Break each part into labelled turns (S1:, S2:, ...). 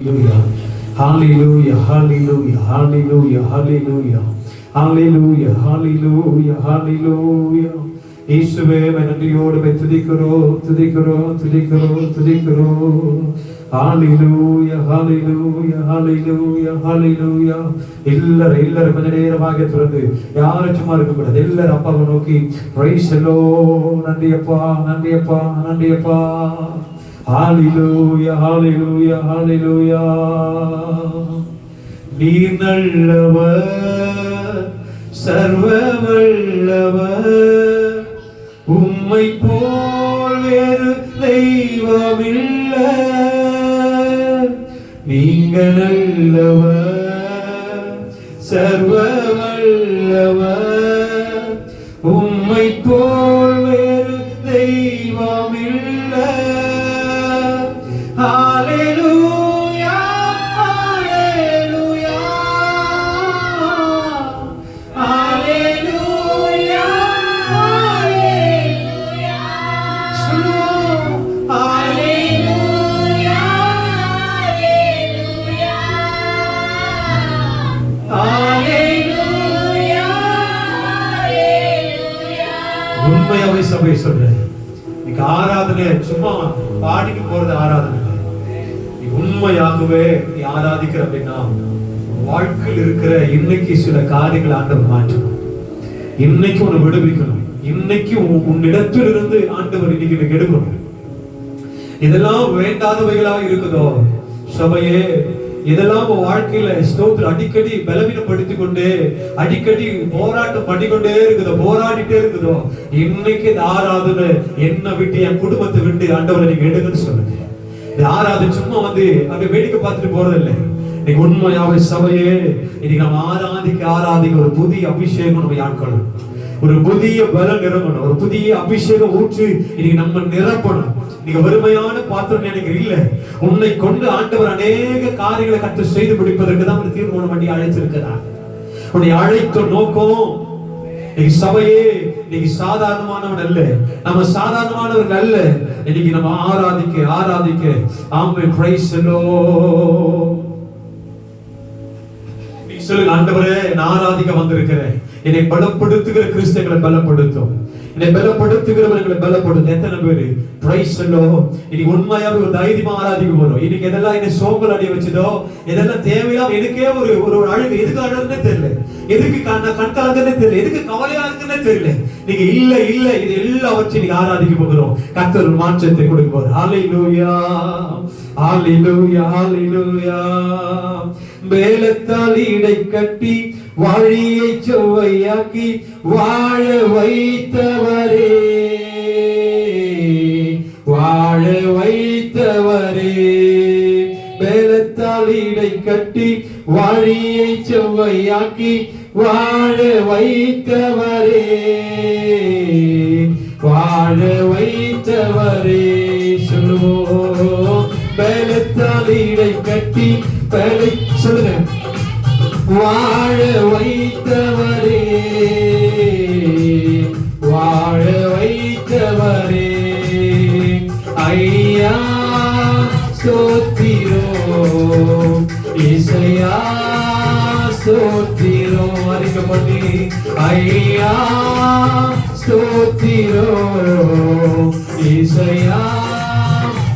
S1: Hallelujah, hallelujah, hallelujah, hallelujah, hallelujah, hallelujah, hallelujah. இயேசுவே நன்றியோடு துதிக்கிறோம் துதிக்கிறோம் துதிக்கிறோம் துதிக்கிறோம். Hallelujah, hallelujah, hallelujah, hallelujah. எல்லாரும் கொஞ்ச நேரமாக திறந்து யாரும் சும்மா இருக்க கூடாது. எல்லாரும் அப்பாவை நோக்கி praise the Lord. நன்றியப்பா நன்றியப்பா நன்றியப்பா. Hallelujah, hallelujah, hallelujah. நீர் நல்லவர் சர்வ வல்லவர், உம்மை போல் வேறு தெய்வமில்லை. நீங்க நல்லவர் சர்வ வல்லவர், உம்மை போல் வேறு தெய்வமில்லை. Hallelujah, hallelujah, hallelujah, hallelujah. Hallelujah, hallelujah, hallelujah, hallelujah. உண்மையாவே சபை சொல்றேன், இன்னைக்கு ஆராதனை சும்மா பாடிக்கு போறது ஆராதனை. உண்மையாகவே நீ ஆராதிக்கிற அப்படின்னா வாழ்க்கையில் இருக்கிற இன்னைக்கு சில காரியங்களை ஆண்டவர் மாற்றணும். இன்னைக்கு உன்னை விடுவிக்கணும். இன்னைக்கு உன்னிடத்தில் இருந்து ஆண்டவர் இன்னைக்கு எடுக்கணும். இதெல்லாம் வேண்டாதவைகளாக இருக்குதோ சபையே, இதெல்லாம் வாழ்க்கையில ஸ்தோத்திரம் அடிக்கடி பலவீனப்படுத்தி கொண்டே அடிக்கடி போராட்டம் பண்ணிக்கொண்டே இருக்குதோ, போராடிட்டே இருக்குதோ, இன்னைக்கு இந்த ஆராதனை என்ன விட்டு என் குடும்பத்தை விட்டு ஆண்டவரை நீங்க எடுங்கன்னு சொல்லுங்க. ஆராதனை சும்மா வந்து அப்படியே வேடிக்கை பார்த்துட்டு போறது இல்லை. இன்னைக்கு உண்மையாவே சபையே இன்னைக்கு நம்ம ஆராதிக்க ஒரு புதிய அபிஷேகம் நம்ம ஆட்கொள்ளணும். ஒரு புதிய பலம் நிரம்பணும். ஒரு புதிய அபிஷேகம் ஊற்றி இன்னைக்கு நம்ம நிரப்பணும். நீங்க வறுமையான பாத்திரம் எனக்கு இல்ல, உன்னை கொண்டு ஆண்டவர் அநேக காரியங்களை கற்று செய்து முடிப்பதற்கு தான் தீர்மானம் பண்ணி அழைச்சிருக்கிறார். உன்னை அழைத்த நோக்கம் இன்னைக்கு சபையே இன்னைக்கு சாதாரணமானவன் அல்ல, நம்ம சாதாரணமானவர்கள் அல்ல. இன்னைக்கு நம்ம ஆராதிக்க ஆமென் பிரைஸ் தி லார்ட். நீ சொல்லுங்க, ஆண்டவரே நான் ஆராதிக்க வந்திருக்கிறேன், என்னை பலப்படுத்துகிற கிறிஸ்தவர்களை பலப்படுத்தும், என்னை பலப்படுத்துகிறவர்களை பலப்படுத்தும். எத்தனை பேரு பிரைஸ் தி லார்ட் இன்னைக்கு உண்மையாவே ஒரு தைரியமா ஆராதிக்க போறோம். இன்னைக்கு எதெல்லாம் என்ன சோம்பல் அடைய வச்சதோ, எதெல்லாம் தேவையில்லாம எனக்கே ஒரு அழுகு, எதுக்கு அழுகுன்னே தெரியல, எதுக்கு கண்கலங்கன்னே தெரியல, எதுக்கு கவலையா இருக்குன்னே தெரியல. நீங்க இல்ல இது எல்லாவற்றையும் நீங்க ஆராதிக்க போகிறோம். கர்த்தர் ஒரு மாற்றத்தை கொடுக்க போறார். ஹalleluya, ஹalleluya, ஹalleluya. வேலத்தால் இடை கட்டி வழியை செவ்வையாக்கி வாழ வைத்தவரே, வாழ வைத்தவரே. வேலத்தால் இடை கட்டி வழியை செவ்வையாக்கி வாழ வைத்தவரே, வாழ வைத்தவரே. சொல்லுவோம், வேலத்தால் இடை கட்டி வேலை சொல்லுங்க, வாழ வைத்தவரே, வாழ வைத்தவரே. ஐயா ஸ்தோத்திரம், இசையா ஸ்தோத்திரம். அறிக்கப்படி ஐயா ஸ்தோத்திரம், இசையா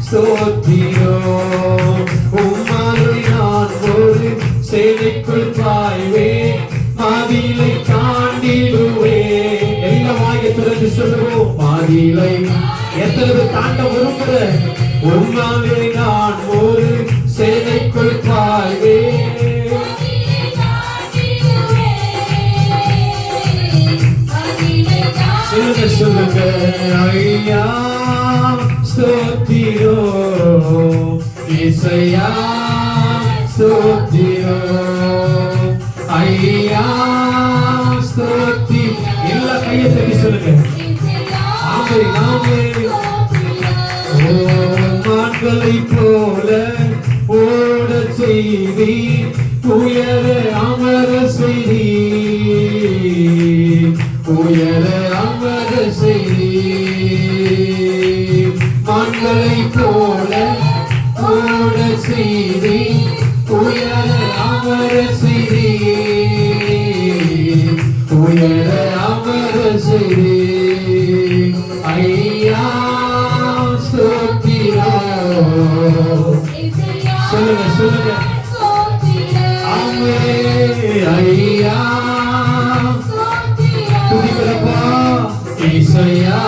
S1: ஸ்தோத்திரம். உம்மாலை நான் ஒரு சேனைக்குள் பாய்வேன், மதிலை தாண்டிடுவேன். எல்லாம் வாயத்திலிருந்து சொல்லுவோம், மதிலை எத்தனை தாண்ட விரும்புற. உம்மாலை நான் ஒரு சேனைக்குள் பாய்வேன். சொல்லுங்க ஐயா ஸ்தோத்திரம், இசையா ஸ்தோத்திரம், ஐயா ஸ்தோத்தி. எல்லா கையை தட்டி சொல்லுங்க, ஆமென் ஆமென். ஓ மான்களை போல ஓட செய்தி, உயர அமர செய்தி, உயர அமர செய்தி. மான்களை போல ஓட செய்தி, உயர அமர செய்தி, உயர அமர செய்தி. ஐயா ஸ்தோத்திரம். சொல்லுங்க சொல்லுங்க. ஆமே ஐயா துதிக்கிறப்பா. இசையா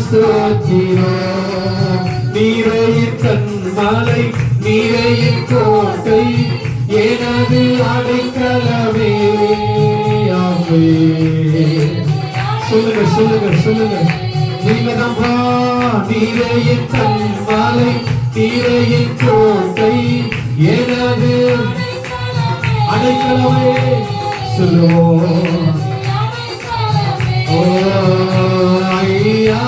S1: ஸ்தோத்திரம். நீரையின் கண்மலை, நீரையின் கோட்டை, எனது அடைக்கலமே. ஆமே சொல்லுங்க சொல்லுங்க சொல்லுங்க. நீங்க தான்ப்பா. நீரையின் கண்மலை, நீரையின் கோட்டை, எனது அடைக்கலமே. சொல்லுவோம். ஓ ஐயா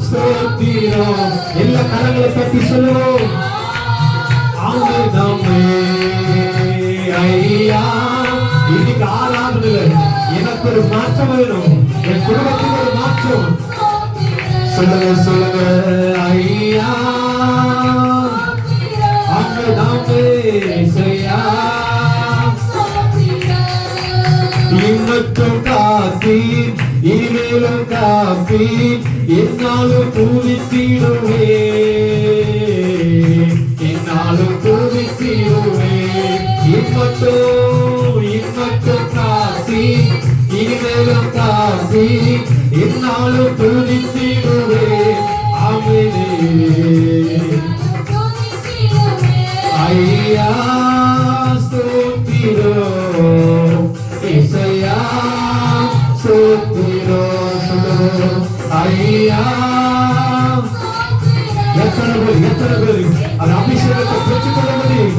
S1: ஸ்தோத்திரம். எல்லா கரங்களை தட்டி சொல்லுவோம். ஆமே நாமே ஐயா. இன்னைக்கு ஆராதனையில எனக்கு ஒரு மாற்றம் வேணும், என் குடும்பத்துக்கு ஒரு மாற்றம். சொல்லுங்க சொல்லுங்க. ஐயா ஆமே நாமே ஐயா. இன்னும் காப்பி, இனிமேலும் காப்பி, என்னாலும் பூவித்திடுவே, என்னாலும் பூவித்திடுவே. இன்னும் காப்பி, இனிமேலும் காப்பி, என்னாலும் பூவித்திடுவே. ஆமெனே ஐயா ஸ்தோத்திரம். இசையா ஸ்தோத்திரம். சொல்லுவோம். ஐயா எத்தனை பேர் அது அபிஷேகத்தை பெற்றுக்கொள்ள முடியும்.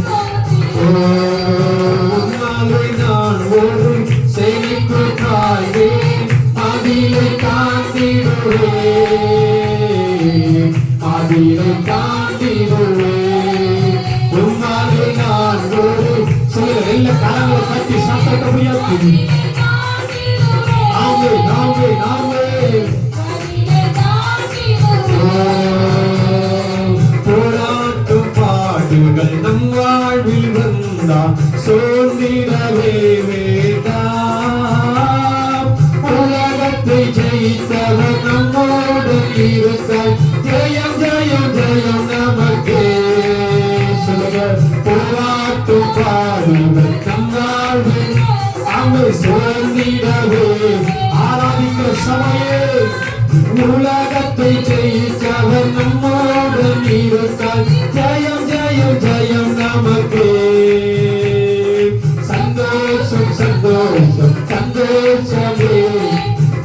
S1: உன்னாலே நான் ஒரு செய்திக்கு காய்வேன், அதிலை காண்பிடுவேன், அதிலை காண்பிடுவேன். உன்னாலே நான் ஒரு சொல்ல எல்லா காலங்களை கட்டி சத்தத்தை உயர்த்தி. ஆமே ஆமே ஆமே. போராட்டும் பாடுகள் நம் வாழ்வில் வந்தால் சோர்ந்திடவே வேண்டாம். உலகத்தை ஜெயித்தவர் நம்மோடு இருக்கார். ஜெயம் ஜெயம் ஜெயம் நமக்கே. சொல்லுங்க. போராட்டும் பாடுகள் நம் வாழ்வில் அங்கு சோர்ந்திடவே. ஆராதிக்கிற சமயே உலகத்தை ஜெயித்தவர் நம்மோடு இருக்கார். ஜெயம் ஜெயம் ஜெயம் நமக்கே. சந்தோஷம் சந்தோஷம் சந்தோஷமே.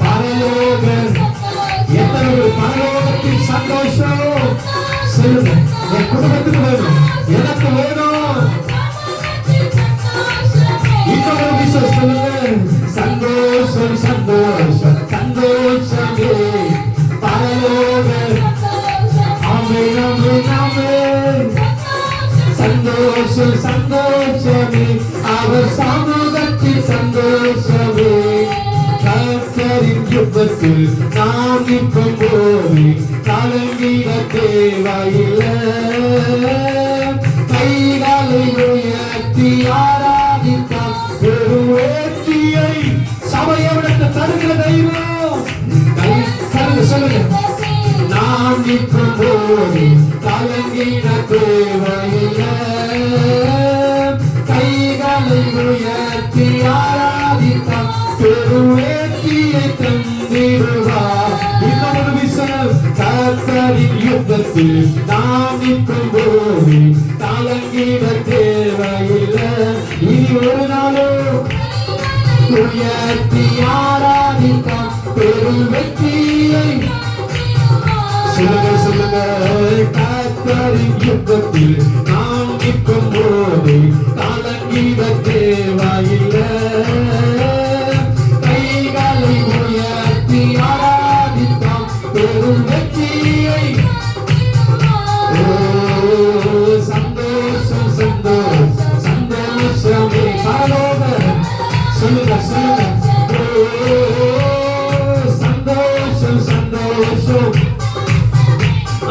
S1: பரலோக எத்தனை பரலோகத்தின் சந்தோஷம். சொல்லுங்க. என் குடும்பத்துக்கு வேணும், எனக்கு வேணும். இன்னொரு விஷயம் சொல்லுங்க. சந்தோஷம் சந்தோஷம் சந்தோஷமே. பரலோக ஆமே ஆமே ஆமே. சந்தோஷம் சந்தோஷமே. அவர் சமூகத்தில் சந்தோஷமே. கர்த்தரின் யுத்தத்தில் நாம் நிற்கும் போது கலங்கிட தேவையில்லை. கைகளை உயர்த்தி ஆராதித்தால் ஒரு வேட்கையை சபையோட தருகிற தெய்வம். சொல்லுங்க. நாம் நிற்கும் போது கலங்கிட தேவையில்லை. கைகளை உயர்த்தி ஆராதித்தால் பெரும் வேட்கையை தந்திடுவார். இன்னொரு விஷயம். கர்த்தரின் யுத்தத்தில் நாம் நிற்கும் போது கலங்கிட தேவையில்லை. இனி ஒரு நாளும் உயர்த்தி ஆராதித்தால் பெரும் வெற்றியை. சொல்லுங்க சொல்லுங்க. கர்த்தரின் யுத்தத்தில் நாம் நிற்கும் போது கலங்கிட தேவையில்லை. கைகளை உயர்த்தி ஆராதித்தால் பெரும் வெற்றியை. சந்தோஷம் சந்தோஷம் சந்தோஷமே. பரலோக சொல்லுங்க சொல்லுங்க. சந்தோஷம் சந்தோஷம்.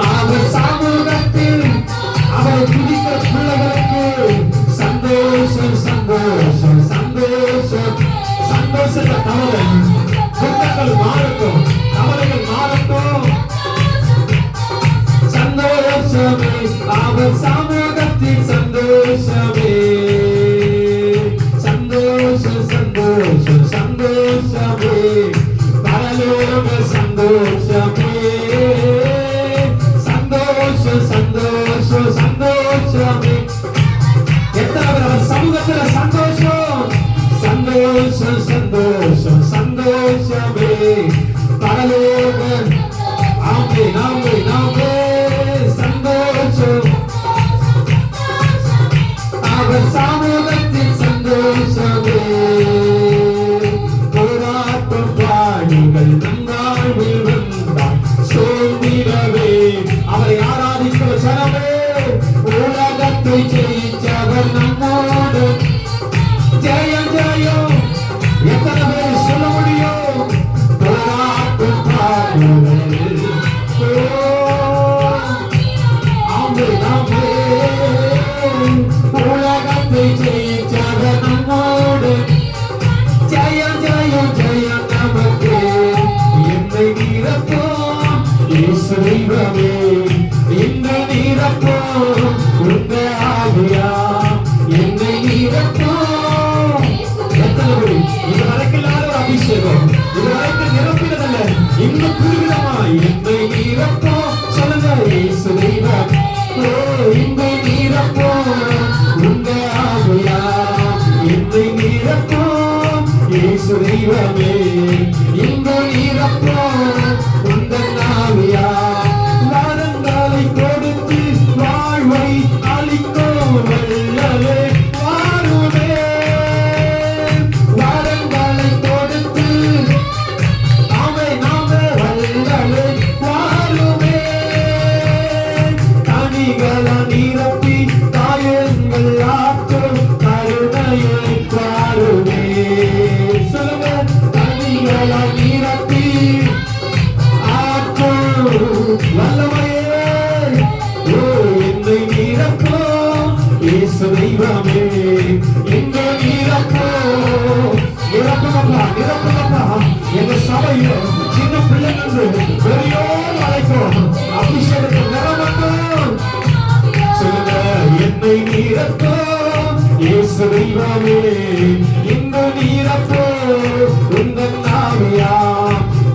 S1: அவர் சமூகத்தில் அவரை துதிக்கிற பிள்ளைகளுக்கு சந்தோஷமே பரலோக ஆமே நாமே நாமே சந்தோஷம் அவர் சமூகத்தில் சந்தோஷமே போராட்டம் பாடுகள் நன்னாளில் வந்தார் சோர்ந்திடவே அவரை ஆராதிக்கிற ஜனமே உலகத்தை ஜெயிச்சவர் நம்மோடு ஜெயம் ஜெயம் எத்தனை பேர் சொல்ல முடியும் போராட்டம் பாடுகள் ஆமே நாமே உலகத்தை ஜெயிச்சவர் நம்மோடு ஜெயம் ஜெயம் ஜெயம் நமக்கு என்னை நீரப்போம் இயேசு தெய்வமே என்னை நீரப்போம் உங்க ஆவியா என்னை நீரப்போம் எத்தனை பேர் இதுவரைக்கும் ஒரு அபிஷேகம் இதுவரைக்கும் நிரப்பினதல்ல இன்னும் புதுவிதமா என்னை நீரப்போம் சொல்லுங்க இயேசு தெய்வம் என்னை நீரப்போம் உங்க ஆவியா என்னை நீரப்போம் இயேசு தெய்வமே என்னை நீரப்போம் உங்க ஆவியா வரங்களை கொடுத்து வாழ்வை அளிக்கும் வல்லலே வாருமே வரங்களை கொடுத்து நாமே நாமே வல்லலே வாருமே கனிகளை நிரப்பி காயங்கள் ஆற்றும் கருணையை வாருமே சொல்லுங்க கனிகளை நிரப்பி ஆற்றும் வல்லமையே ஓ என்னை நீரப்போம் இயேசு தெய்வமே என்னை நீரப்போம் நிரப்புங்கப்பா நிரப்புங்கப்பா எங்க சபையில சின்ன பிள்ளைகள் பெரியோர் அழைக்கும் அபிஷேகத்தை நிரப்பட்டும் சொல்லுங்க என்னை நீரப்போம் இயேசு தெய்வமே என்னை நீரப்போம் உங்கள் ஆவியா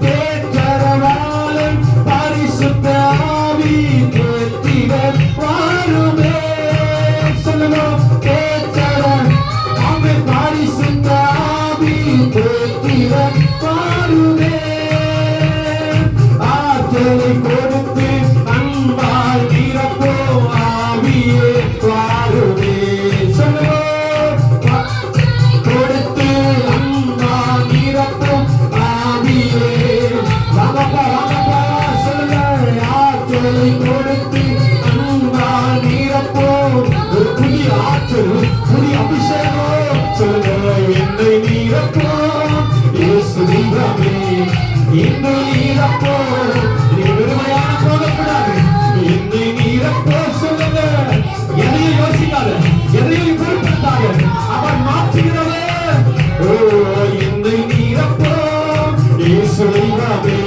S1: தேற்றரவாளன் பரிசுத்த ஆவி தேற்றிவர் வாருமே சொல்லுங்க தேற்றரன் ஆமே பரிசுத்த ஆவி தேற்றிவர் வாருமே ஆற்றலை கொடுத்து அன்பால் நிரப்போ ஆவியே வாருமே சொல்லுங்க கொடுத்து அன்பால் நிரப்பும் ஆவியே வாங்கப்பா சொல்லுங்க ஆற்றலை கொடுத்து அன்பால் நிரப்போம் ஒரு புதிய ஆற்றல் புதிய அபிஷேகம் சொல்லுங்க என்னை நீரப்போம் இயேசு தெய்வமே என்னை நீரப்போம் நீ வெறுமையான போகக்கூடாது என்னை நீரப்போம் சொல்லுங்க எதையும் யோசிக்காத எதையும் பொருட்படுத்தாத அவர் மாற்றுகிறவே ஓ என்னை நீரப்போம் இயேசு தெய்வமே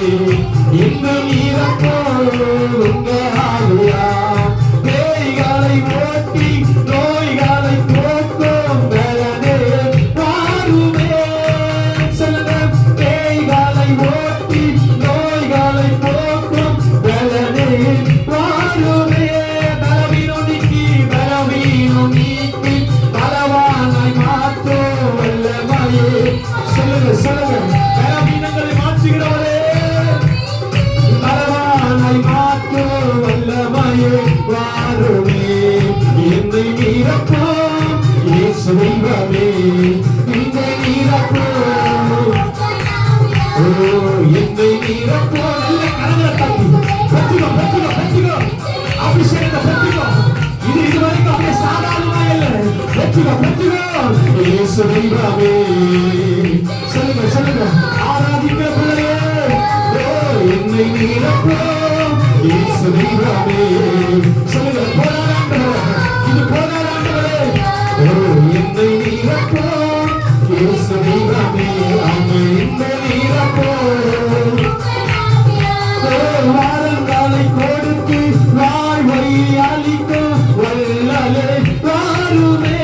S1: என்னை நீரப்போம் உங்க ஆவியா பேய்களை ஓட்டி நோய்களை போக்கும் பலனே வாருமே சொல்லுங்க பேய்களை ஓட்டி நோய்களை போக்கும் பலனே வாருமே பலவீனம் நீக்கி பலவானாய் மாற்றும் வல்லமையே சொல்லுங்க சொல்லுங்க பலவீனங்களை மாற்றுகிறவரே பலவானாய் மாற்றும் வல்லமையே வாருமே என்னை நீரப்போம் இயேசு தெய்வமே என்னை நீரப்போம் ஓ என்னை நீரப்போம் நல்ல கரங்களை தட்டி பெற்றுக்கோ அபிஷேகத்தை பெற்றுக்கோ இது வரைக்கும் அப்படியே சாதாரணமா இல்லை பெற்றுக்கோ இயேசு தெய்வமே சொல்லுங்க ஆராதிக்கிற பிள்ளையே ஓ என்னை நீரப்போம் இயேசு தெய்வமே சொல்லுங்க போராடாண்டவரே இது போராடாண்டவரே ஓ என்னை நீரப்போம் இயேசு தெய்வமே ஆமே என்னை நீரப்போம் வாரங்களை கொடுத்து வாழ்வை அளிக்கும் வல்லலே வாருமே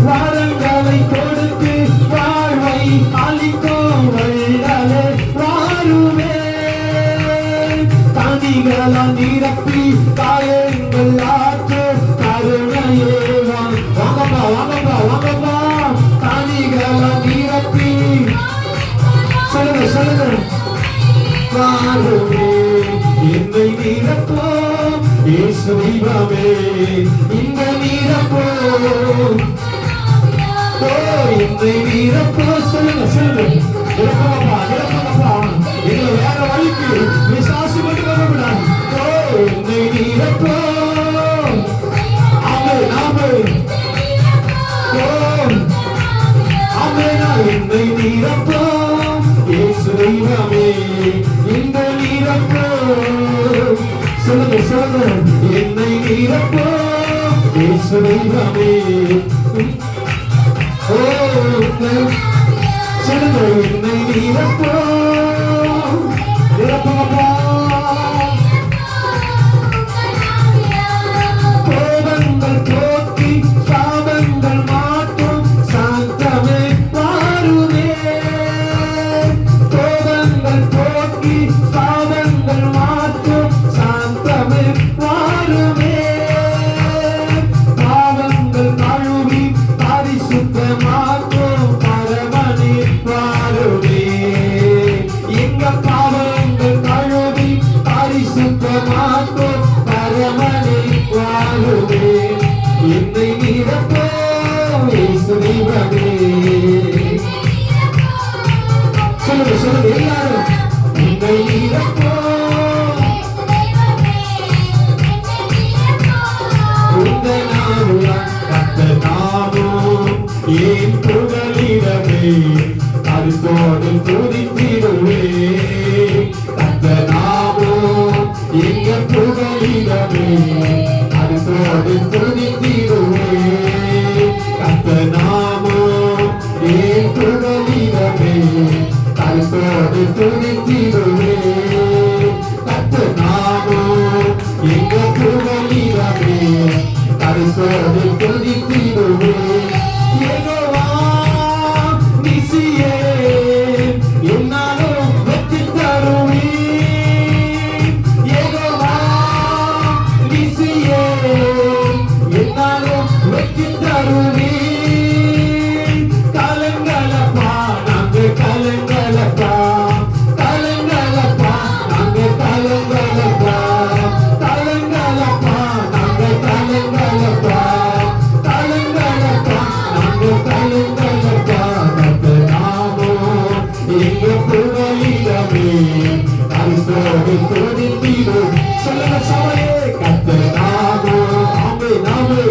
S1: வாரங்களை கொடுத்து வாழ்வை அளிக்கும் வல்லலே வாருமே கனிகளால் நிரப்பி காய நீரப்போ இயேசு தெய்வமே இந்த நீரப்போ ஓ இந்த நீரப்போ சொல்லுங்க சொல்லுங்க நிரப்பங்கப்பா நிரப்பங்கப்பா எங்களை வேற வழிக்கு விசாசு கொண்டு வரக்கூடாது ஓ இந்த நீரப்போ ஆமே நாமே ஓ ஆமே நான் இந்த நீரப்போ இயேசு தெய்வமே இந்த நீரப்போ சொல்லுங்க சொல்லுங்க என்னை நீரப்போ இயேசு தெய்வமே ஓ சொல்லுங்க என்னை நீரப்போ நிரப்பங்கப்பா கோபங்கள் போக்கி சாபங்கள் மாற்றும் சாந்தமே மாறுமே கோபங்கள் போக்கி சாபங்கள் மாற்றும் சாந்தமே மாறுமே பாவங்கள் கழுவி பரிசுத்தமாக்கும் பரமனே மாறுமே எங்க பாவங்கள் கழுவி பரிசுத்தமாக்கும் பரமனே மாறுமே என்னை நிரப்போ இயேசு தெய்வமே சொல்லுங்க சொல்லுங்க எல்லாரும் என்னை நிரப்போ உந்த நாமும் கர்த்தர் நாமம் ஏன் புகழிடமே கருத்தோடு துதித்திடுவே கர்த்தர் நாமம் எங்க புகழிடமே கருத்தோடு துதித்திடுவே கர்த்தர் நாமம் ஏன் புகழிடமே கருத்தோடு துதித்திடுவே கர்த்தர் நாமம் எங்க புகழிடமே கருத்தோடு துதித்திடுவே யெகோவா நிசியே என்னாலும் வெற்றி தருவே யெகோவா நிசியே என்னாலும் வெற்றி தருவே கலங்கலப்பா நாங்க கலங்கலப்பா கலங்கலப்பா நாங்க கலங்கலப்பா கலங்கலப்பா நாங்க கலங்கலப்பா கலங்கலப்பா நாங்க கலங்கலப்பா கர்த்தர் நாமம் எங்க புகழிடமே கருத்தோடு துதித்திடும் சொல்லுங்க சபையே கர்த்தர் நாமம் ஆமே நாமே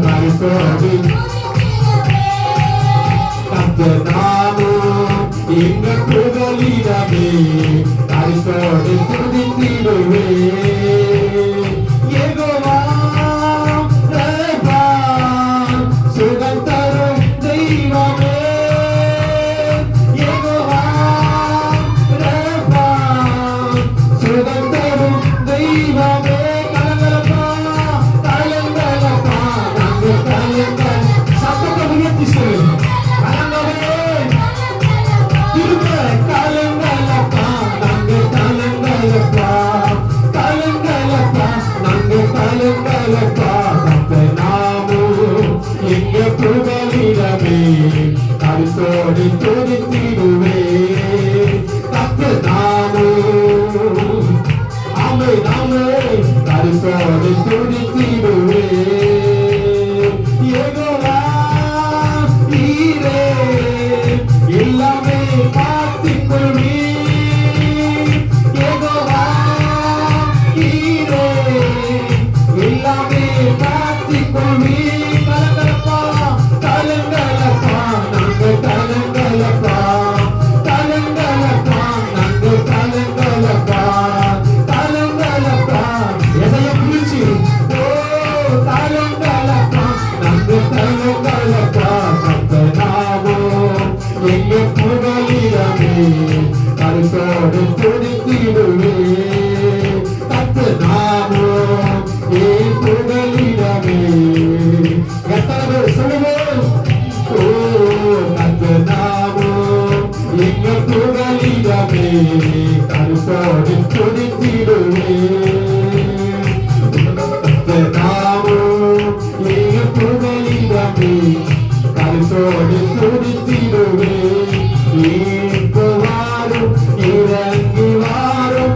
S1: கருத்தோடு கர்த்தர் நாமம் எங்க புகழிடமே கருத்தோடு துதித்திடுவே யெகோவா ரப்பா சுகம் தரும் தெய்வமே யெகோவா ரப்பா சுகம் தரும் தெய்வமே கலங்கலப்பா கலங்கலப்பா நாங்க கலங்கல சத்தத்தை உயர்த்தி சொல்லுங்க கலங்கலே திரும்ப கலங்கலப்பா நாங்க கலங்கலப்பா கலங்கலப்பா நாங்க கலங்கலப்பா கர்த்தர் நாமம் எங்க புகழிடமே கருத்தோடு துதித்திடுவே கர்த்தர் நாமம் ஆமே நாமே கருத்தோடு துதித்திடுவே யெகோவா நீரே எல்லாமே பார்த்துக் கொள்வே யெகோவா நீரே எல்லாமே பார்த்துக் கொள்வே கலங்கலப்பா கலங்கலப்பா நாங்க கலங்கலப்பா கலங்கலப்பா நாங்க கலங்கலப்பா கலங்கலப்பா எதையும் பிடிச்சி ஓ கலங்கலப்பா நாங்க கலங்கலப்பா கர்த்தர் நாமம் எங்க புகழிடமே கருத்தோடு துதித்திடுவே கர்த்தர் நாமம் ஏன் புகழிடமே எத்தனை பேர் சொல்லுவோம் ஓ கர்த்தர் நாமம் எங்க புகழிடமே கருத்தோடு துதித்திடுவே கர்த்தர் நாமம் எங்க புகழிடமே கருத்தோடு துதித்திடுவே வாரும் இறங்கி வாரும்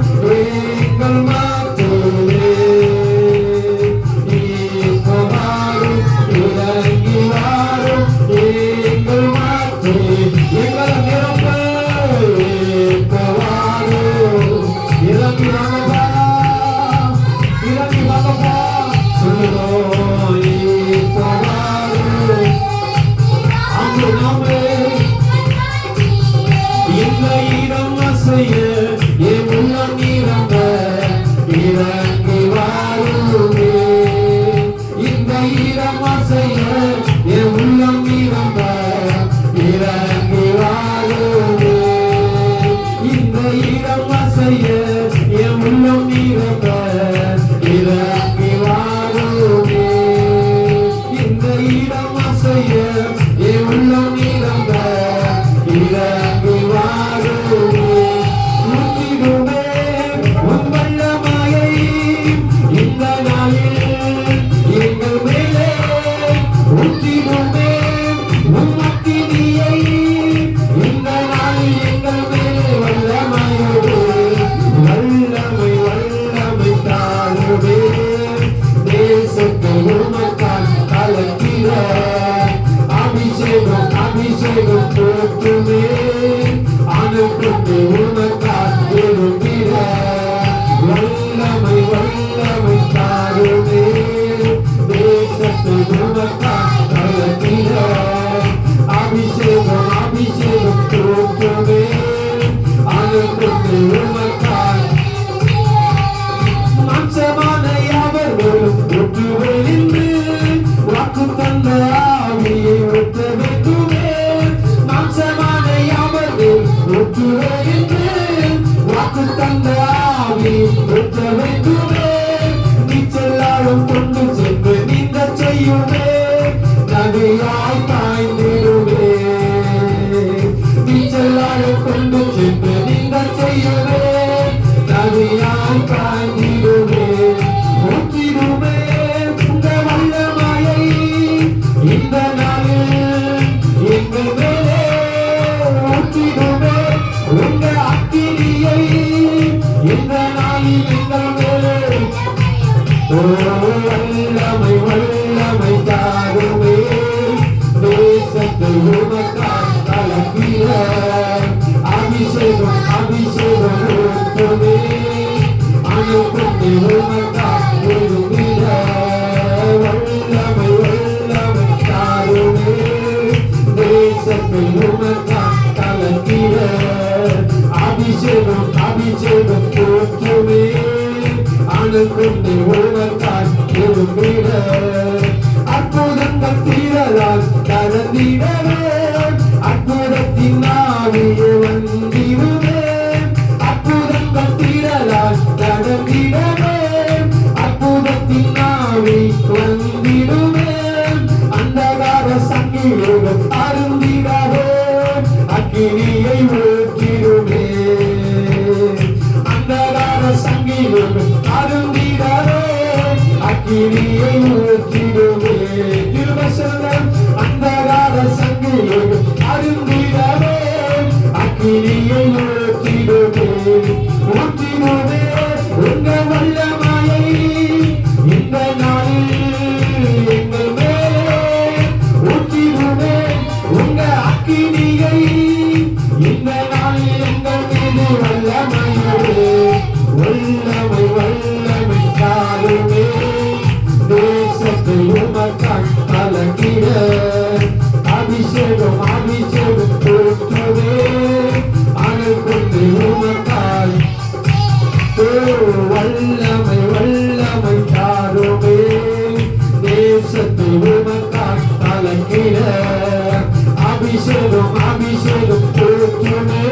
S2: தேசத்தை உமக்காய் கலக்கிற அபிஷேகம் அபிஷேகம் போற்றுமே அனுப்புமே உமக்காய் விரும்பிற வல்லமை வல்லமை தாருமே தேசத்தை உமக்காய் கலக்கிற அபிஷேகம் அபிஷேகம் போற்றுமே அனுப்புமே உமக்காய் மாம்சமான யாவர்களும் ஒற்றுவெளிந்து வாக்கு தந்த ஆவியை ஒட்ட வேண்டுமே மாம்சமான யாவர்கள் ஒற்றுவெளிந்து வாக்கு தந்த ஆவியை ஒட்ட வேண்டுமே நீச்சலாடும் கொண்டு சென்று நீந்த செய்யுமே நதியாய் பாய்ந்திடுமே நீச்சலாடும் கொண்டு சென்று நீந்த செய்யுமே நதியாய் பாய்ந்திடுமே ஊற்றிடுமே உங்க வல்லமையை இந்த நாளில் எங்கள் மேலே ஊற்றிடுமே உங்க அக்கினியை இந்த நாளில் எங்கள் மேலே வல்லமை வல்லமை தாருமே தேசத்தை உமக்காய் கலக்கிற அபிஷேகம் அபிஷேகம் ஊற்றுமே அனுப்புமே உமக்காய் விரும்பிற வல்லமை வல்லமை தாருமே தேசத்தை உமக்காய் கலக்கிற அபிஷேகம் அபிஷேகம் ஊற்றுமே அனுப்புமே உமக்காய் விரும்பிற அற்புதங்கள் தீரலால் நடந்திடவே அற்புதத்தின் ஆவியே வந்திடுவே அற்புதங்கள் தீரலால் நடந்திடவே அற்புதத்தின் ஆவி வந்திடுவே அந்தகார சங்கிலிகள் அருந்திடவே அக்கினியை ஊற்றிடுவே அந்தகார சங்கிலிகள் அருந்திடவே அக்கினியை ஊற்றிடுவே திருவசனம் அந்தகார சங்கிலிகள் அருந்திடவே அக்கினியை ஊற்றிடுவே ஊற்றிடுவே உங்க வல்லமையை இந்த நாளில் எங்கள் மேலே ஊற்றிடுவே உங்க அக்கினியை இந்த நாளில் எங்கள் மீது வல்லமையோடு வல்லமை வல்லமை தாருமே தேசத்தை உமக்காய் கலக்கிற அபிஷேகம் அபிஷேகம் போற்றுவே அனுப்புமே உமக்காய் வல்லமை வல்லமை தாருமே தேசத்தை உமக்காய் கலக்கிற அபிஷேகம் அபிஷேகம் போற்றுமே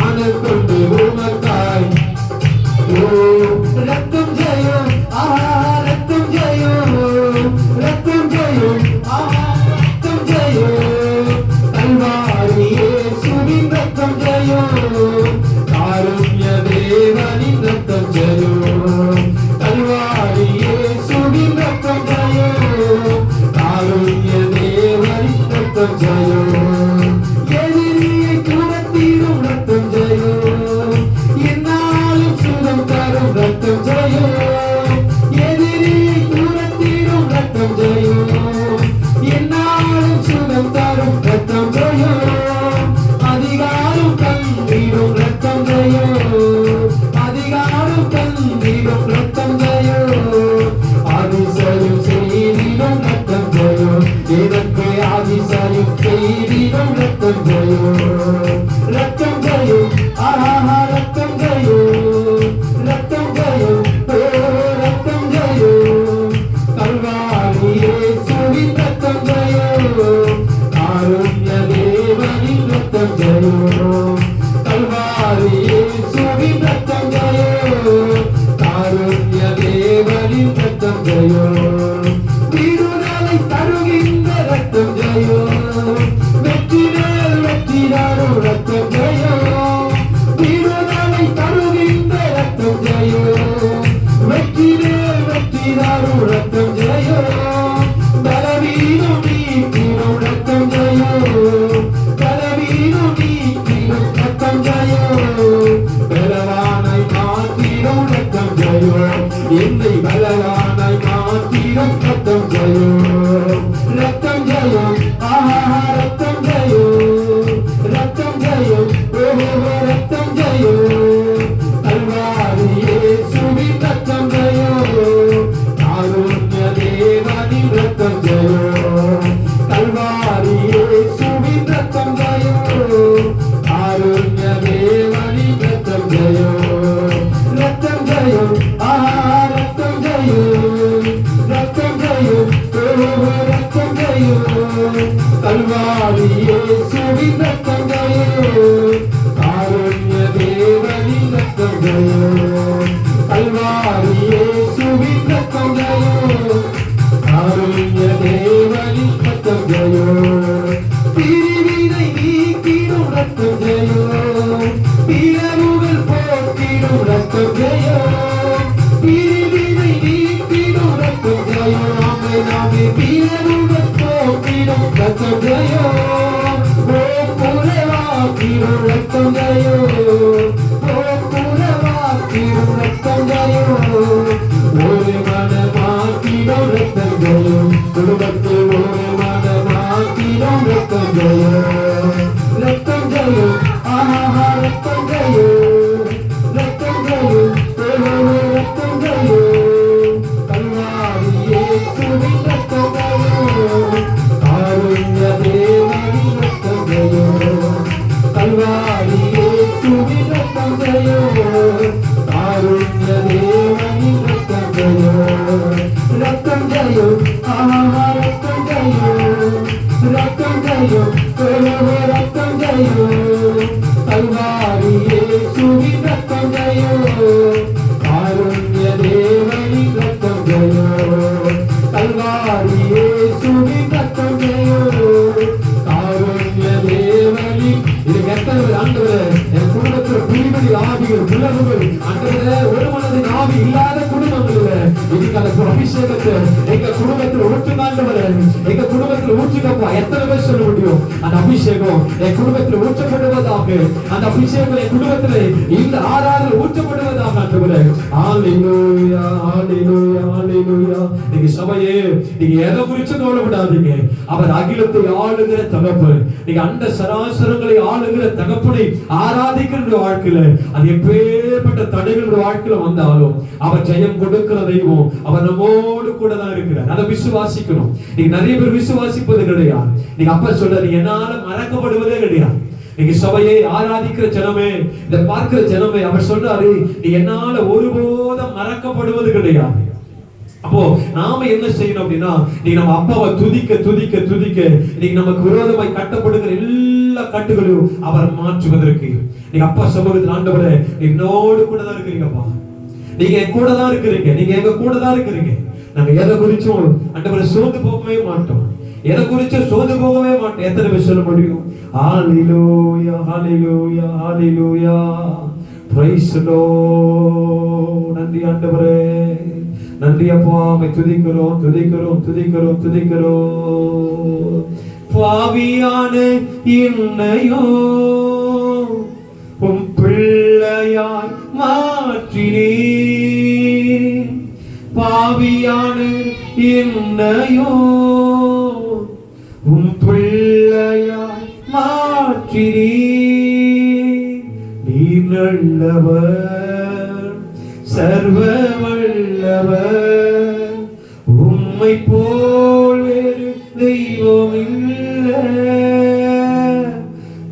S2: அனுப்புமே உமக்காய் ரத்தம் ஜெயம் ரத்தம் ஜெயம் ரத்தம் ஜெயம் ரத்தம் ஜெயம் கல்வாரியே சுவின் ரத்தம் ஜெயம் காருண்ய தேவனின் ரத்தம் ஜெயம் கல்வாரியே சுவின் ரத்தம் ஜெயம் காருண்ய தேவனின் ரத்தம் ஜெயம் எதிரியை துரத்திடும் ரத்தம் ஜெயம் என்னாலும் சுகம் தரும் ரத்தம் ஜெயம் எதிரியை துரத்திடும் ரத்தம் ஜெயம் என்னாலும் சுகம் தரும் ரத்தம் ஜெயம் அதிகாரம் தந்திடும் ரத்தம் ஜெயம் அதிகாரம் தந்திடும் ரத்தம் ஜெயம் அதிசயம் செய்திடும் ரத்தம் ஜெயம் எனக்கு அதிசயம் செய்திடும் ரத்தம் ஜெயம் ரத்தம் ஜெயம் ரத்தம் ஜெயம் ரத்தம் ஜெயம் ரத்தம் ஜெயம் கல்வாரியே சுவின் ரத்தம் ஜெயம் காருண்ய தேவனின் ரத்தம் ஜெயம் கல்வாரியே சுவின் ரத்தம் ஜெயம் காருண்ய தேவனின் ரத்தம் ஜெயம் விடுதலை தருகின்ற ரத்தம் ஜெயம் வெற்றி மேல் வெற்றி தரும் ரத்தம் ஜெயம் விடுதலை தருகின்ற ரத்தம் ஜெயம் வெற்றி மேல் வெற்றி தரும் ரத்தம் ஜெயம் பலவீனம் நீக்கிடும் ரத்தம் ஜெயம் பலவீனம் நீக்கிடும் ரத்தம் ஜெயம் பலவானாய் மாற்றிடும் ரத்தம் ஜெயம் என்னை பலவானாய் மாற்றி ஜெயம் ரத்தம் ஜெயம் ஆஹா ரத்தம் ஜெயம் ரத்தம் ஜெயம் ஓஹோ ரத்தம் ஜெயம் கல்வாரி இயேசுவின் ரத்தம் ஜெயம் காருண்ய தேவனின் ரத்தம் ஜெயம் கல்வாரி இயேசுவின் ரத்தம் ஜெயம் காருண்ய தேவனின் ரத்தம் ஜெயம் ரத்தம் ஜெயம் ஆஹா ரத்தம் ஜெயம் ரத்தம் ஜெயம் ஓஹோ ரத்தம் ஜெயம் கல்வாரி இயேசுவின் ரத்தம் ஜெயம் காருண்ய தேவனின் ரத்தம் ஜெயம் கல்வாரி இயேசுவின் ரத்தம் ஜெயம் காருண்ய தேவனின் ரத்தம் ஜெயம் பிரிவினை நீக்கிடும் ரத்தம் ஜெயம் பிளவுகள் போக்கிடும் ரத்தம் ஜெயம் பிரிவினை நீக்கிடும் ரத்தம் ஜெயம் நாமே பிளவுகள் போக்கிடும் ரத்தம் ஜெயம் புறவாக்கிடும் ரத்தம் ஜெயம் புறவாக்கிடும் ரத்தம் ஜெயம் ஒரு மனமாக்கிடும் ரத்தம் ஜெயம் குடும்பத்தில் ஒரு மனமாக்கிடும் ரத்தம் ஜெயம் ரத்தம் ஜெயம் ஆஹா ரத்தம் ஜெயம் ரத்தம் ஜெயம் ரத்தம் ஜெயம் கல்வாரி இயேசுவின் ரத்தம் ஜெயம் காருண்ய தேவனின் ரத்தம் ஜெயம் கல்வாரி இயேசுவின் ரத்தம் ஜெயம் காருண்ய தேவனின் ரத்தம் ஜெயம் ரத்தம் ஜெயம் ஆஹா ரத்தம் ஜெயம் ரத்தம் ஜெயம் ரத்தம் ஜெயம் கல்வாரி இயேசுவின் ரத்தம் ஜெயம் காருண்ய தேவனின் ரத்தம் ஜெயம் கல்வாரி இயேசுவின் ரத்தம் ஜெயம் காருண்ய தேவனின் இதுக்கு எத்தனை ஆண்டவரே என் குடும்பத்தில் பிரிவினை ஆவிகள் விலகுகள் ஆண்டவரே ஒரு மனதின் ஆவி இல்லாத குடும்பங்களே இதுக்கு அந்த அபிஷேகத்தை எங்க குடும்பத்தில் ஊற்றுங்க ஆண்டவரே எங்க குடும்பத்தில் ஊற்றுங்கப்பா எத்தனை பேர் சொல்ல முடியும் அந்த அபிஷேகம் என் குடும்பத்தில் ஊற்றப்படுவதாக அந்த அபிஷேகம் என் குடும்பத்தில் இந்த ஆராதனை ஊற்றப்படுவதாக ஆண்டவரே ஹalleluya ஹalleluya ஹalleluya நீங்க சபையே நீங்க எதை குறித்து கவலைப்படாதீங்க அவர் அகிலத்தை ஆளுகிற தகப்பு நீங்க அந்த சராசரங்களை ஆளுகிற தகப்பனை ஆராதிக்கிற வாழ்க்கையில அது எப்பேற்பட்ட தடைகள் வாழ்க்கையில வந்தாலும் அவர் ஜெயம் கொடுக்கிற தெய்வம் அவர் நம்மோடு கூட தான் இருக்கிறார் அதை விசுவாசிக்கணும் நீங்க நிறைய பேர் விசுவாசிப்பது கிடையாது நீங்க அப்ப சொல்றாரு என்னால மறக்கப்படுவதே கிடையாது நீங்க சபையை ஆராதிக்கிற ஜனமே இதை பார்க்கிற ஜனமே அவர் சொல்றாரு நீ என்னால ஒருபோதும் மறக்கப்படுவது கிடையாது அப்போ நாம என்ன செய்யணும் அப்படின்னா நீ நம்ம அப்பாவை துதிக்க துதிக்க துதிக்க நீங்க நமக்கு விரோதமாய் கட்டப்படுகிற எல்லா கட்டுகளையும் அவர் மாற்றுவதற்கு நீங்க அப்பா சமூகத்தில் ஆண்டவரே என்னோடு கூட தான் இருக்கிறீங்கப்பா நீங்க என் கூட தான் இருக்கிறீங்க நீங்க எங்க கூட தான் இருக்கிறீங்க நாங்க எதை குறிச்சும் ஆண்டவரே சோர்ந்து போகவே மாட்டோம் எதை குறிச்சும் சோர்ந்து போகவே மாட்டோம் எத்தனை பேர் சொல்ல முடியும் ஹalleluya ஹalleluya ஹalleluya praise the Lord நன்றி ஆண்டவரே நன்றி அப்பா உம்மை துதிக்கிறோம் துதிக்கிறோம் துதிக்கிறோம் துதிக்கிறோம் பாவியான என்னையோ உம் பிள்ளையாய் மாற்றினீர் பாவியான என்னையோ உம் பிள்ளையாய் மாற்றினீர் நீர் நல்லவர் சர்வ வல்லவர் உம்மை போல் வேறு தெய்வம் இல்லை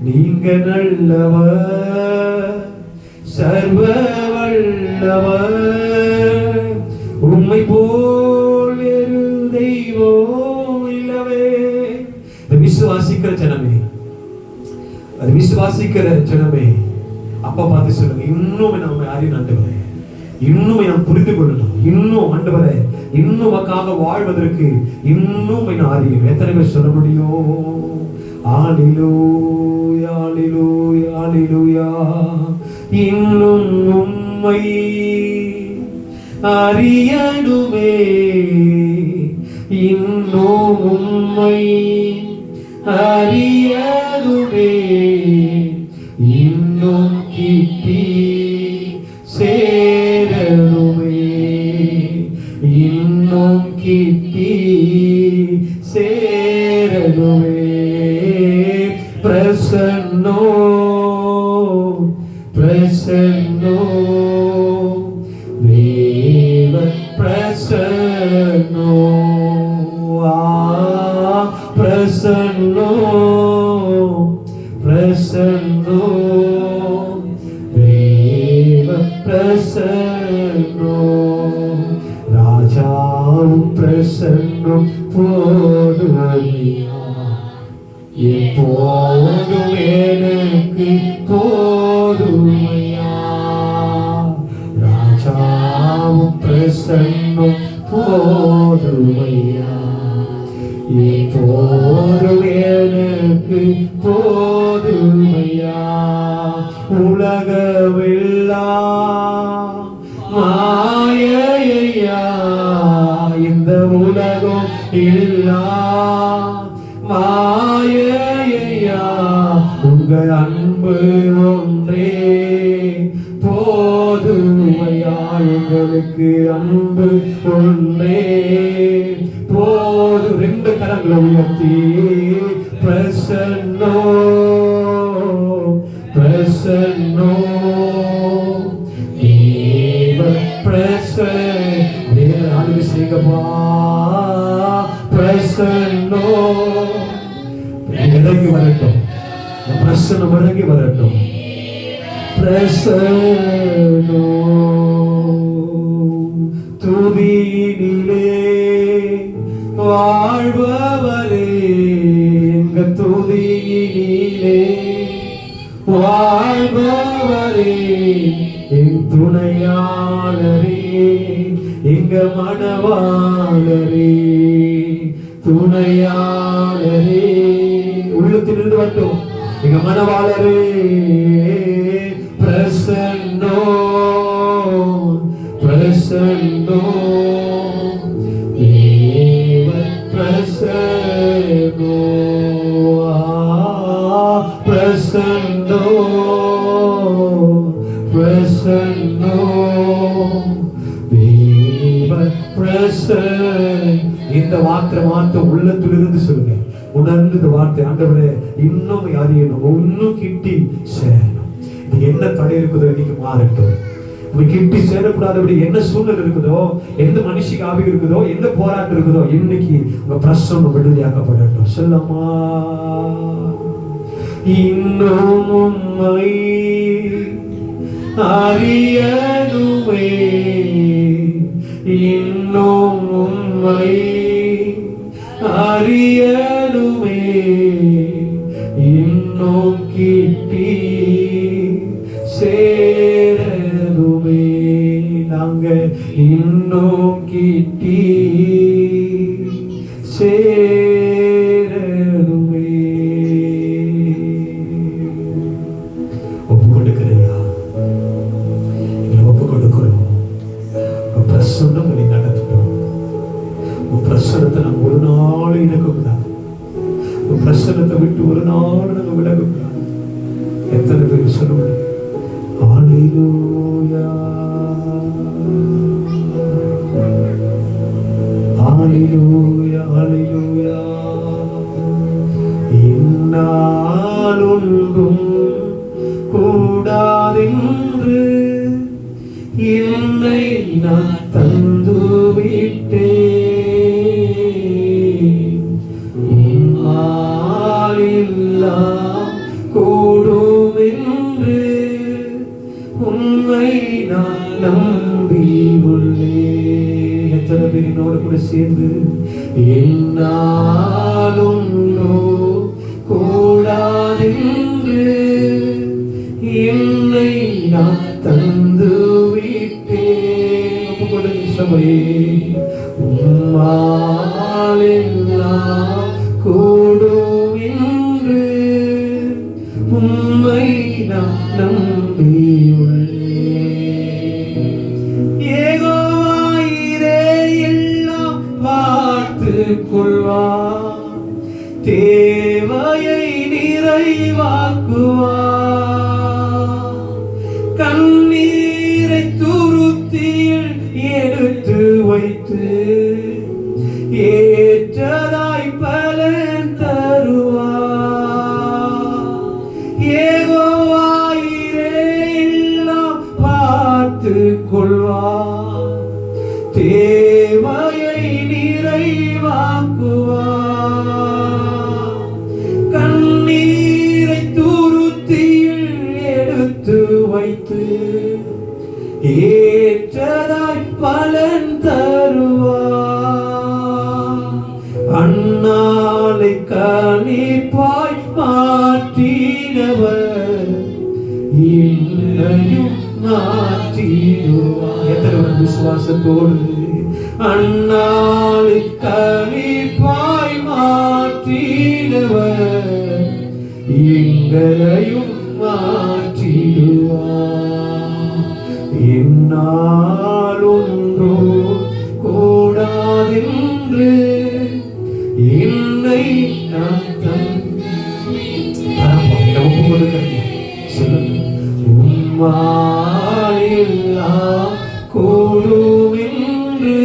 S2: நீங்க நல்லவர் சர்வ வல்லவர் உம்மை போல் வேறு தெய்வம் இல்லவே விசுவாசிக்கிற ஜனமே அது விசுவாசிக்கிற ஜனமே அப்பா பார்த்து சொல்லுங்க இன்னும் நம்ம யாரையும் ஆண்டவரே இன்னும் நான் புரிந்து கொள்ளணும் இன்னும் ஆண்டவரே இன்னும் உமக்காக வாழ்வதற்கு இன்னும் ஆரியம் எத்தனை பேர் சொல்ல முடியும் ஹalleluya ஹalleluya ஹalleluya இன்னும் உம்மை அறியணுமே இன்னும் உம்மை அறியணுமே இன்னும் கிட்டி சேரணுமே இன்னும் கிட்டி சேரணுமே. பிரசன்னோ பிரசன்னோ தேவ பிரசன்னோ பிரசன்னோ பிரசன்னோ தேவ பிரசன்னோ. ராஜாவும் பிரசன்னம் போதுமையா, எப்போதும் எனக்கு போதுமையா. ராஜாவும் பிரசன்னம் போதுமையா, எப்போதும் எனக்கு போதுமையா. உலகமெல்லாம் மாயையா, இந்த உலகம் இல்லா மாயையா, உங்க அன்பு ஒன்றே போதுமையா. எங்களுக்கு அன்பு ஒன்றே போது. ரெண்டு கரங்களை உயர்த்தி பிரசன்னோ பிரசன்னோ தேவ பிரசன்னோ. ஆளுங்க செய்யப்பா பிரசன்னோ. இறங்கி வரட்டும், பிரசன்னம் இறங்கி வரட்டும். பிரசன்னோ துதியினிலே வாழ்பவரே, எங்க துதியினிலே வாழ்பவரே, என் துணையாளரே, எங்க மனவாளரே, துணையாளரே. உள்ளத்திலிருந்து வரட்டும், எங்க மனவாளரே. பிரசன்னோ பிரசன்னோ தேவ பிரசன்னோ பிரசன்னோ பிரசன்னோ தேவ பிரசன்னோ. இந்த வார்த்தை உள்ளத்திலிருந்து சொல்லுங்க, உணர்ந்து இந்த வார்த்தை. ஆண்டவரே, இன்னும் அறியணும், இன்னும் கிட்டி சேரணும். இது என்ன தடை இருக்குதோ இன்னைக்கு மாறட்டும். கிட்டி சேரக்கூடாதபடி என்ன சூழ்நிலை இருக்குதோ, எந்த மனுஷிக்கு ஆவி இருக்குதோ, எந்த போராட்டம் இருக்குதோ, இன்னைக்கு உங்க பிரசன்னம் விடுதலையாக்கப்படட்டும். சொல்லமா இன்னும் உம்மை அறியணுமே, இன்னும் உம்மை அறியணுமே, இன்னும் கிட்டி சேரணுமே. நாங்க இன்னும் கிட்டி சேரணுமே. ஒப்பு கொடுக்கிறையா? ஒப்பு கொடுக்கிறோம். பிரசன்னம் நடத்தட்டும். பிரசனத்தை நம்ம ஒரு நாள் இழக்கக்கூடாது. பிரசனத்தை விட்டு ஒரு நாள் நம்ம விலகக்கூடாது. எத்தனை பேர் சொல்லுவாங்க ஹல்லேலூயா ஹல்லேலூயா ஹல்லேலூயா. இன்னாலொன்றும் கூடாதென்று என்னை நான் தந்து விட்டேன். கூடும் என்று உண்மை நான் நம்பி உள்ளேன். எத்தனை பேரினோடு கூட சேர்ந்து என்னாலும் கூடாதென்று என்னை நான் தந்து விட்டேன். ஒப்பு கொடுங்க சபையே. உம்மாலெல்லாம் கூடும் என்று உம்மை நான் நம்பியுள்ளேன். யெகோவாயிரே எல்லாம் பார்த்துக் கொள்வார், தேவையை நிறைவாக்குவார். கண்ணீரை துருத்தியில் எடுத்து வைத்து களிப்பாய் மாற்றினவர் இன்னையும் மாற்றிடுவார். எத்தனை பேர் விசுவாசத்தோடு அந்நாளை களிப்பாய் மாற்றினவர் எங்களையும் மாற்றிடுவார். என்னால் ஒன்றோ கூடாதென்று என்னை நான் ஒப்பு கொடுக்கிறேன். உம்மாயெல்லாம் கூடும் என்று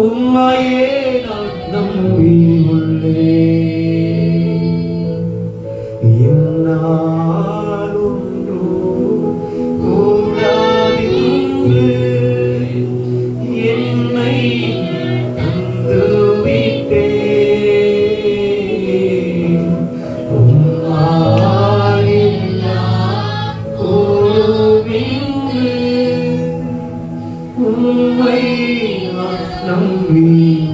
S2: உம்மையே நான் நம்பி உள்ளேன். என்னால் ஒன்றோ கூடாதென்று என்னை தந்துவிட்டேன். உம்மாயெல்லாம் கூடும் என்று உம்மை நான் நம்பி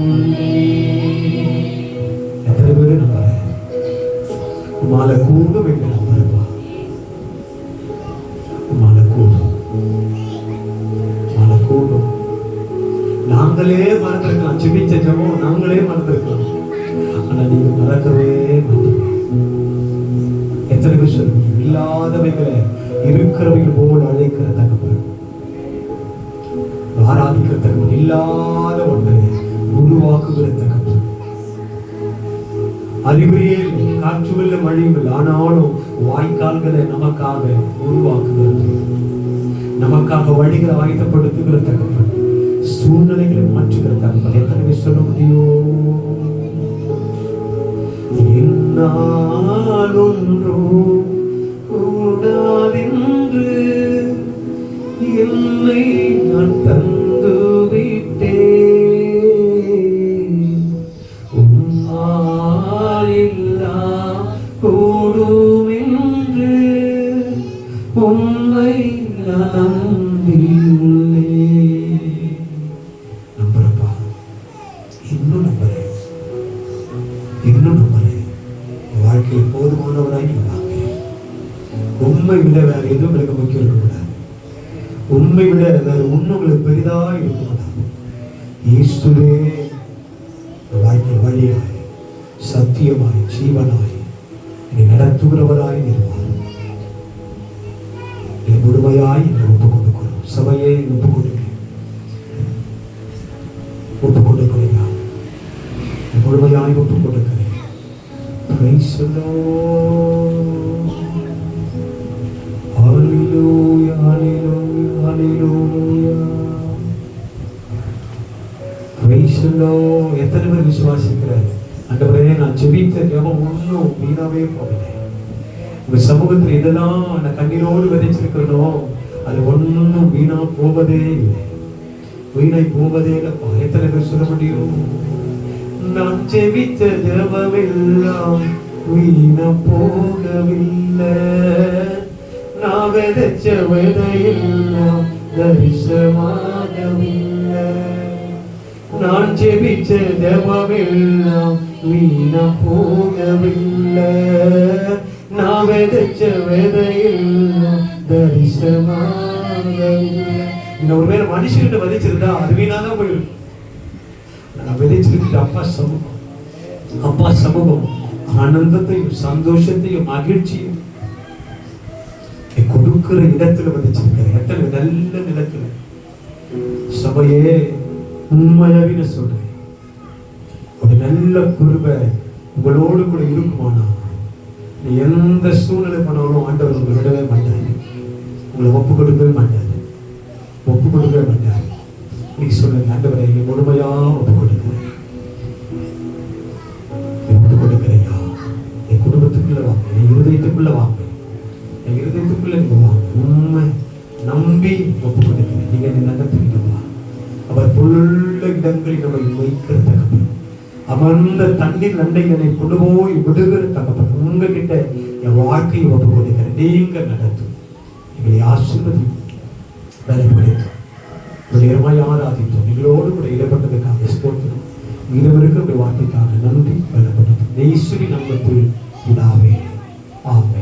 S2: உள்ளேன். எத்தனை பேரு நம்புறேன்? உம்மால கூடும் என்று நம்புறப்பா. உம்மால கூடும், உம்மால கூடும். நாங்களே மறந்திருக்கலாம், ஜெபிச்ச ஜெபம் நாங்களே மறந்திருக்கலாம். ஆனா நீங்க மறக்கவே மாட்டீங்க. எத்தனை பேர் சொல்லுங்க, இல்லாதவைகளை இருக்கிறவைகள் போல் அழைக்கிற தகவல், ஆராதிக்கிற தகவல், இல்லாத ஒன்றை உருவாக்குகிற தகவல். அறிகுறியே இல்லை, காற்று வெள்ள மழையும் இல்லை, ஆனாலும் வாய்க்கால்களை நமக்காக உருவாக்குகிறது, நமக்காக வழிகளை ஆயத்தப்படுத்துகிற தகவல், சூழ்நிலைகளை மாற்றுகிற தகவல். எத்தனை பேர் சொல்ல முடியும்? என்னால் ஒன்றோ கூடாதென்று என்னை நான் தந்து விட்டேன். உம்மாயெல்லாம் கூடும் என்று உம்மை நான் நம்பியுள்ளேன். நம்புறப்பா, இன்னும் நம்புறேன், இன்னும் நம்புறேன். வாழ்க்கையில் போதுமானவராய் நீங்க வாங்க. உண்மை விட வேற எதுவும் உங்களுக்கு முக்கியம் இருக்கக்கூடாது. உண்மை விட வேற ஒண்ணு உங்களுக்கு பெரிதா இருக்கக்கூடாது. இயேசுவே வாழ்க்கை வழியாய், சத்தியமாய், ஜீவனாய் என்னை நடத்துகிறவராய் நிறுவார். என் முழுமையாய் என்னை ஒப்புக் கொடுக்கிறோம். சபையை ஒப்புக் கொடுக்கிறேன், ஒப்புக் கொடுக்கிறேன், முழுமையாய் ஒப்புக் கொடுக்கிறேன். Praise the Lord. Hallelujah, hallelujah, hallelujah. Praise the Lord. எத்தனை பேர் விசுவாசிக்கிறார்? ஆண்டவரே, நான் ஜெபித்த ஜெபம் ஒன்றும் வீணாவே போகல. உங்க சமூகத்தில் இதெல்லாம் நான் கண்ணீரோடு விதைச்சிருக்கிறனோ அது ஒன்றும் வீணா போவதே இல்லை, வீணாய் போவதே இல்லைப்பா. எத்தனை பேர் சொல்ல முடியும்? நான் ஜெபித்த ஜெபமெல்லாம் வீணா போகவில்லை, நான் விதைச்ச விதையெல்லாம் தரிசனமாகவில்லை. நான் ஜெபிச்ச ஜெபமெல்லாம் வீணா போகவில்லை, நான் விதைச்ச விதையெல்லாம் தரிசனமாகவில்லை. இந்த ஒரு பேர் மனுஷன்கிட்ட விதைச்சிருந்தா அது வீணாதான் போயிடும். நான் விதைச்சிருக்கிற அப்பா சமூகம், அப்பா சமூகம் ஆனந்தத்தையும் சந்தோஷத்தையும் மகிழ்ச்சியும் கொடுக்கிற இடத்துல விதைச்சிருக்கிறேன். எத்தனை நல்ல நிலத்துல. சபையே, உண்மையாவே நான் சொல்றேன், ஒரு நல்ல குருவை உங்களோடு கூட இருக்குமானா நீ எந்த சூழ்நிலை பண்ணாலும் ஆண்டவர் உங்களை விடவே மாட்டாரு, உங்களை ஒப்பு கொடுக்கவே மாட்டாரு, ஒப்பு கொடுக்கவே மாட்டாரு. நீங்க சொல்லுங்க, ஆண்டவரை நீ முழுமையா ஒப்பு கொடுக்கிறேன், ஒப்பு கொடுக்கிறையா. என் குடும்பத்துக்குள்ள வாங்க, என் இருதயத்துக்குள்ள வாங்க, என் இருதயத்துக்குள்ள நீங்க வாங்க. உண்மை நம்பி ஒப்பு கொடுக்கிறேன். நீங்க என்ன நடத்துவீங்களா? அவர் புல்ல இடங்களில் நம்மை வைக்கிற தகப்பன், அமர்ந்த தண்ணீர் நண்டைகளை கொண்டு போய் விடுகிற தகப்பன், உங்ககிட்ட என் வாழ்க்கையை ஒப்பு கொடுக்கிறேன். நீங்க நடத்தும், எங்களை ஆசீர்வதி பலப்படுத்தும். ஆராதித்தோம், எங்களோடு கூட இடப்பட்டதுக்காக ஸ்தோத்திரம்.
S1: இதுவரைக்கும் வார்த்தைக்காக நன்றி பலப்படுத்தும் இயேசுவின் நாமத்தில் பிதாவே ஆமென்.